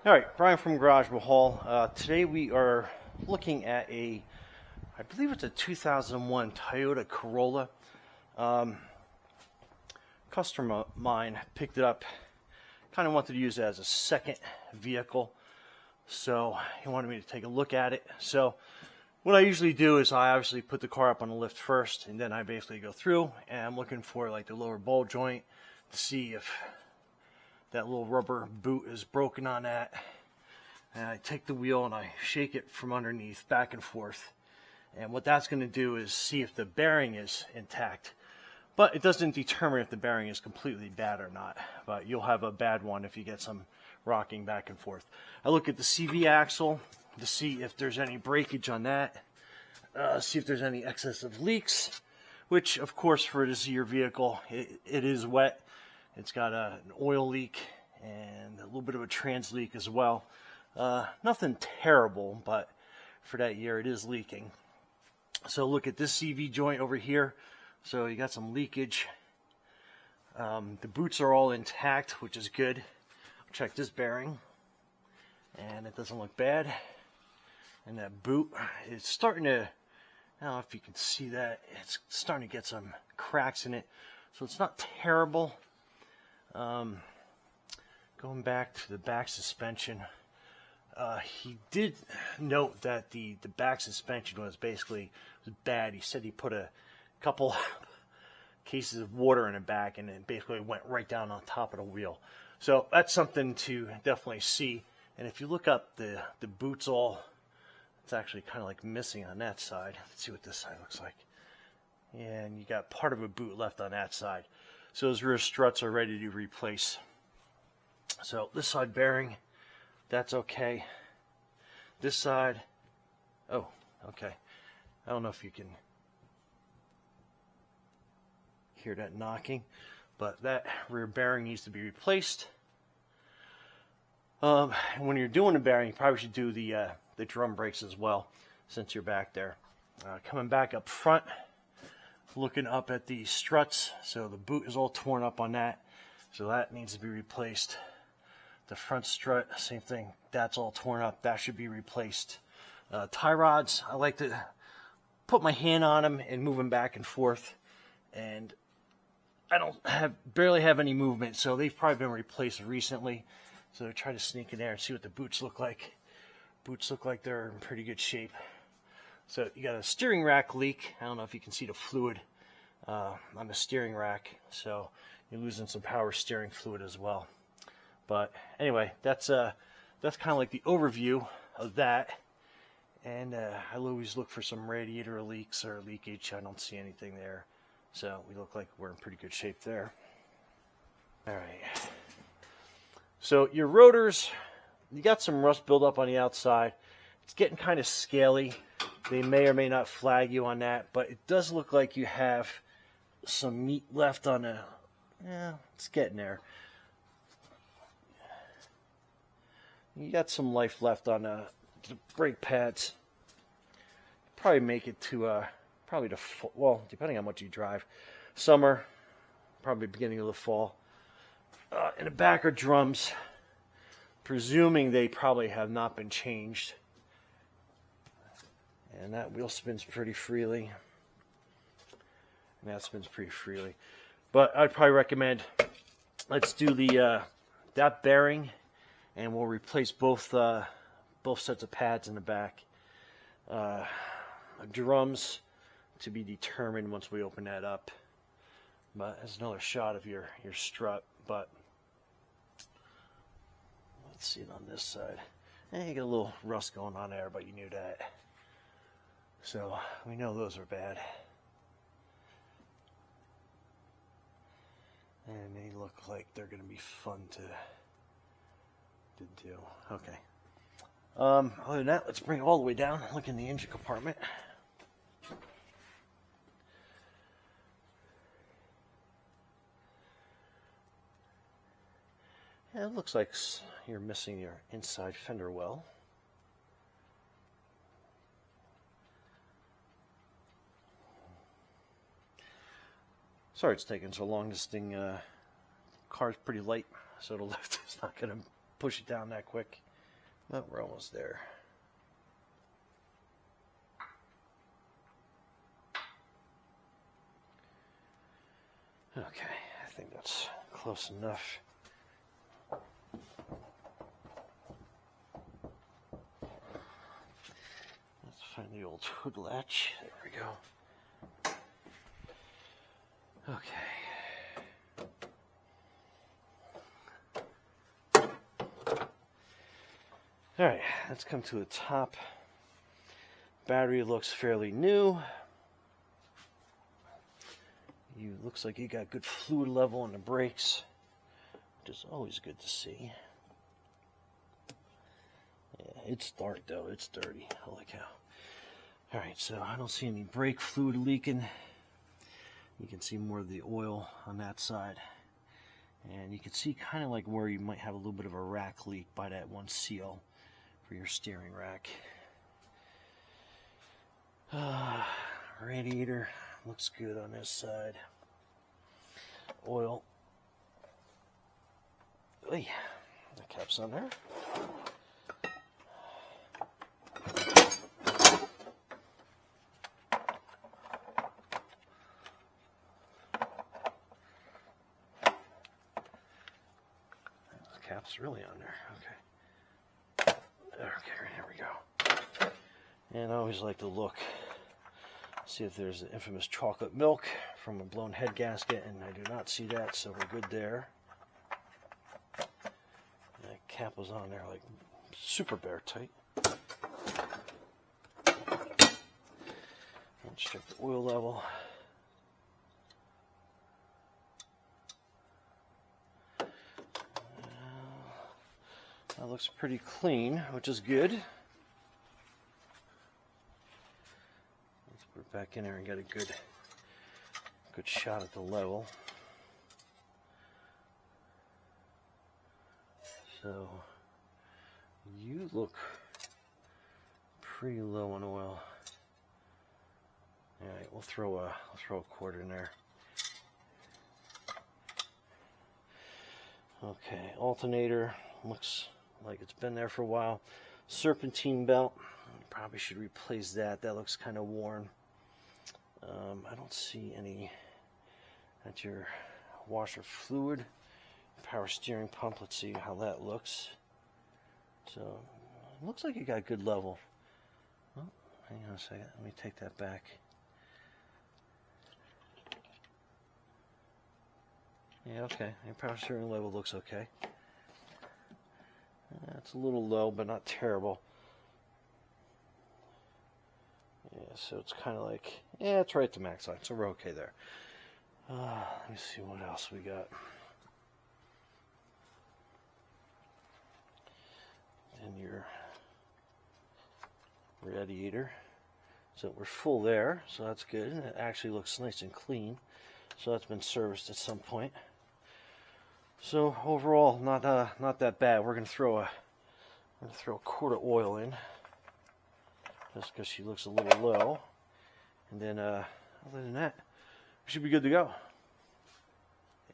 All right, Brian from Garage Hall. Today we are looking at I believe it's a 2001 Toyota Corolla. Customer of mine picked it up, kind of wanted to use it as a second vehicle, so he wanted me to take a look at it. So what I usually do is I obviously put the car up on the lift first, and then I basically go through and I'm looking for like the lower ball joint to see if that little rubber boot is broken on that. And I take the wheel and I shake it from underneath back and forth, and what that's going to do is see if the bearing is intact. But it doesn't determine if the bearing is completely bad or not, but you'll have a bad one if you get some rocking back and forth. I look at the CV axle to see if there's any breakage on that, see if there's any excessive leaks, which of course for this year vehicle it is wet. It's got an oil leak and a little bit of a trans leak as well. Nothing terrible, but for that year it is leaking. So look at this CV joint over here. So you got some leakage. The boots are all intact, which is good. Check this bearing, and it doesn't look bad. And that boot is starting to, I don't know if you can see that, it's starting to get some cracks in it. So it's not terrible. Going back to the back suspension, he did note that the back suspension was bad. He said he put a couple cases of water in the back and it basically went right down on top of the wheel. So that's something to definitely see. And if you look up the boots, it's actually kind of like missing on that side. Let's see what this side looks like. And you got part of a boot left on that side. So those rear struts are ready to replace. So this side bearing, that's okay. This side, oh, okay. I don't know if you can hear that knocking, but that rear bearing needs to be replaced. When you're doing the bearing, you probably should do the drum brakes as well, since you're back there. Coming back up front, looking up at the struts, so the boot is all torn up on that, so that needs to be replaced. The front strut, same thing, that's all torn up, that should be replaced. Tie rods, I like to put my hand on them and move them back and forth, and I barely have any movement, so they've probably been replaced recently. So try to sneak in there and see what the boots look like. Boots look like they're in pretty good shape. So you got a steering rack leak. I don't know if you can see the fluid on the steering rack, so you're losing some power steering fluid as well. But anyway, that's kind of like the overview of that. And I always look for some radiator leaks or leakage. I don't see anything there, so we look like we're in pretty good shape there. All right. So your rotors, you got some rust buildup on the outside. It's getting kind of scaly. They may or may not flag you on that, but it does look like you have some meat left on it's getting there. You got some life left on the brake pads. Probably make it to probably the fall, well, depending on how much you drive. Summer, probably beginning of the fall. In the back are drums, presuming they probably have not been changed. And that wheel spins pretty freely. And that spins pretty freely. But I'd probably recommend, let's do that bearing, and we'll replace both sets of pads in the back. Drums to be determined once we open that up. But there's another shot of your strut, but let's see it on this side. You get a little rust going on there, but you knew that. So we know those are bad. And they look like they're going to be fun to do. Okay. Other than that, let's bring it all the way down. Look in the engine compartment. Yeah, it looks like you're missing your inside fender well. Sorry it's taking so long. This thing, car's pretty light, so the lift is not going to push it down that quick. Well, we're almost there. Okay, I think that's close enough. Let's find the old hood latch. There we go. Okay. All right, let's come to the top. Battery looks fairly new. Looks like you got good fluid level on the brakes, which is always good to see. Yeah, it's dark though, it's dirty. Holy cow. Alright, so I don't see any brake fluid leaking. You can see more of the oil on that side. And you can see kind of like where you might have a little bit of a rack leak by that one seal for your steering rack. Radiator looks good on this side. Oil. Oy, the cap's on there. The cap's really on there. Okay. Okay, here we go. And I always like to look, see if there's the infamous chocolate milk from a blown head gasket, and I do not see that, so we're good there. That cap was on there like super bear tight. Let's check the oil level. That looks pretty clean, which is good. Let's put it back in there and get a good shot at the level. So you look pretty low on oil. All right, we'll throw a quart in there. Okay, alternator looks like it's been there for a while. Serpentine belt, probably should replace that. That looks kind of worn. I don't see any. That's your washer fluid. Power steering pump. Let's see how that looks. So it looks like you got good level. Oh, hang on a second. Let me take that back. Yeah, okay. Your power steering level looks okay. It's a little low, but not terrible. Yeah, so it's kind of like, yeah, it's right at the max line, so we're okay there. Let me see what else we got. And your radiator. So we're full there, so that's good. And it actually looks nice and clean. So that's been serviced at some point. So overall, not that bad. We're gonna throw a quart of oil in, just because she looks a little low. And then other than that, we should be good to go.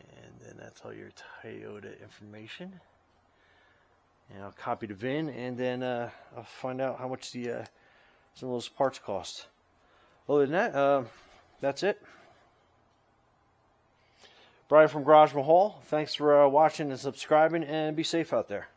And then that's all your Toyota information. And I'll copy the VIN, and then I'll find out how much some of those parts cost. Other than that, that's it. Brian from Garage Mahal. Thanks for watching and subscribing, and be safe out there.